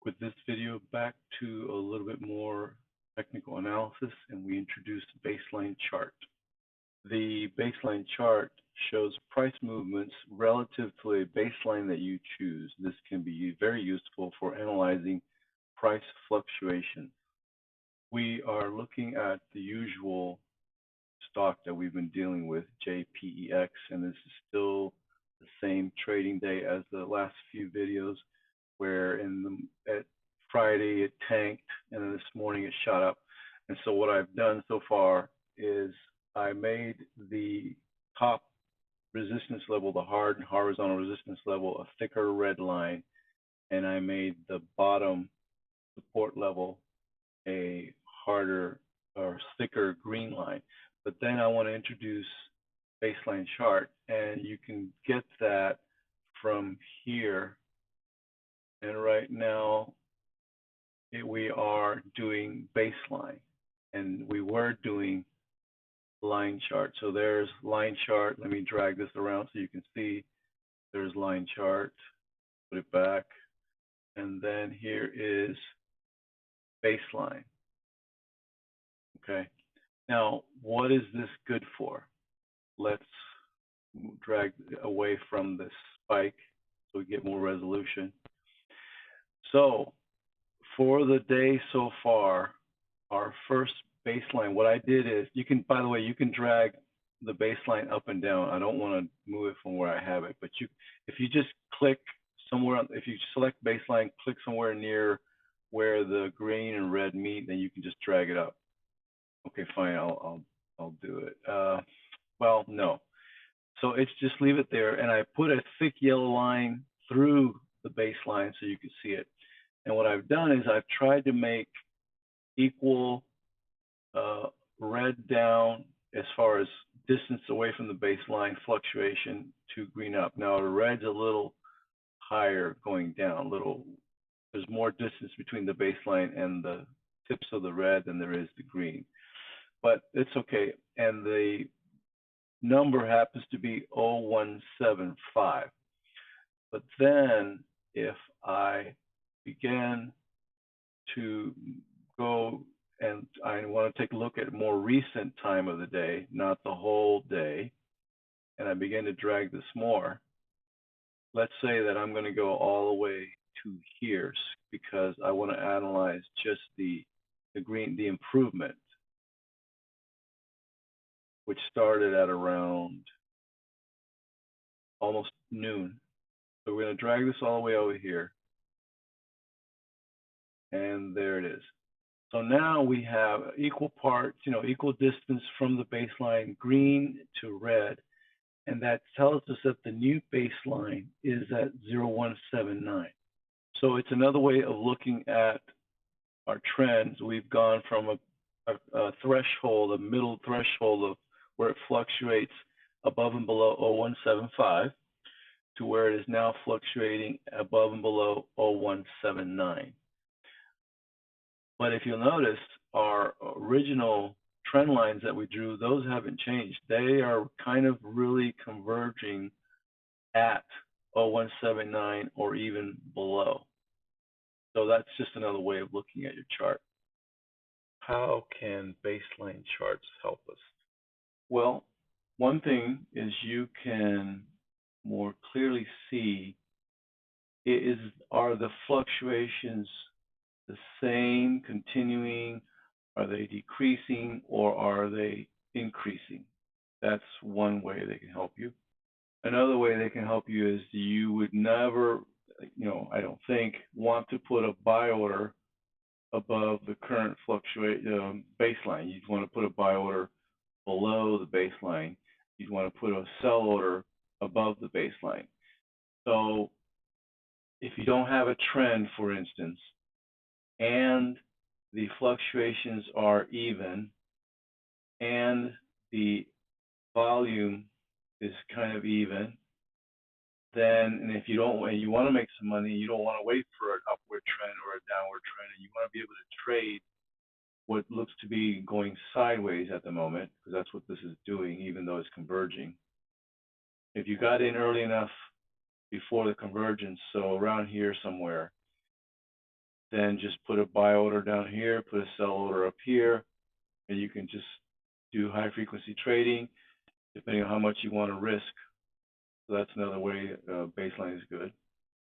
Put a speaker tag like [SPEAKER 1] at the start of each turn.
[SPEAKER 1] with this video back to a little bit more technical analysis, and we introduce baseline chart. The baseline chart shows price movements relative to a baseline that you choose. This can be very useful for analyzing price fluctuation. We are looking at the usual stock that we've been dealing with, JPEX, and this is still the same trading day as the last few videos, where at Friday it tanked, and then this morning it shot up. And so what I've done so far is I made the top resistance level, the hard and horizontal resistance level, a thicker red line, and I made the bottom support level a harder or thicker green line. But then I want to introduce baseline chart, and you can get that from here. And right now we are doing baseline, and we were doing line chart. So there's line chart. Let me drag this around so you can see there's line chart. Put it back. And then here is baseline. Okay. Now, what is this good for? Let's drag away from this spike so we get more resolution. So for the day so far, our first baseline, what I did is, you can, by the way, you can drag the baseline up and down. I don't want to move it from where I have it, but if you just click somewhere, if you select baseline, click somewhere near where the green and red meet, then you can just drag it up. Okay, fine, I'll do it. Well, no. So it's just leave it there, and I put a thick yellow line through the baseline so you can see it. And what I've done is I've tried to make equal red down as far as distance away from the baseline fluctuation to green up. Now the red's a little higher going down, there's more distance between the baseline and the tips of the red than there is the green. But it's okay. And the number happens to be 0175. But then if I begin to go, and I want to take a look at more recent time of the day, not the whole day, and I begin to drag this more, let's say that I'm going to go all the way to here because I want to analyze just the improvement, which started at around almost noon. So we're going to drag this all the way over here. And there it is. So now we have equal parts, equal distance from the baseline, green to red. And that tells us that the new baseline is at 0179. So it's another way of looking at our trends. We've gone from a threshold, a middle threshold of where it fluctuates above and below 0175 to where it is now fluctuating above and below 0179. But if you'll notice, our original trend lines that we drew, those haven't changed. They are kind of really converging at 0179 or even below. So that's just another way of looking at your chart. How can baseline charts help us? Well, one thing is you can more clearly see are the fluctuations the same, continuing, are they decreasing, or are they increasing? That's one way they can help you. Another way they can help you is you would never, I don't think, want to put a buy order above the current baseline. You'd want to put a buy order below the baseline. You'd want to put a sell order above the baseline. So if you don't have a trend, for instance, and the fluctuations are even, and the volume is kind of even, then, and if you want to make some money, you don't want to wait for an upward trend or a downward trend, and you want to be able to trade what looks to be going sideways at the moment, because that's what this is doing, even though it's converging. If you got in early enough before the convergence, so around here somewhere, then just put a buy order down here, put a sell order up here, and you can just do high frequency trading depending on how much you want to risk. So that's another way baseline is good.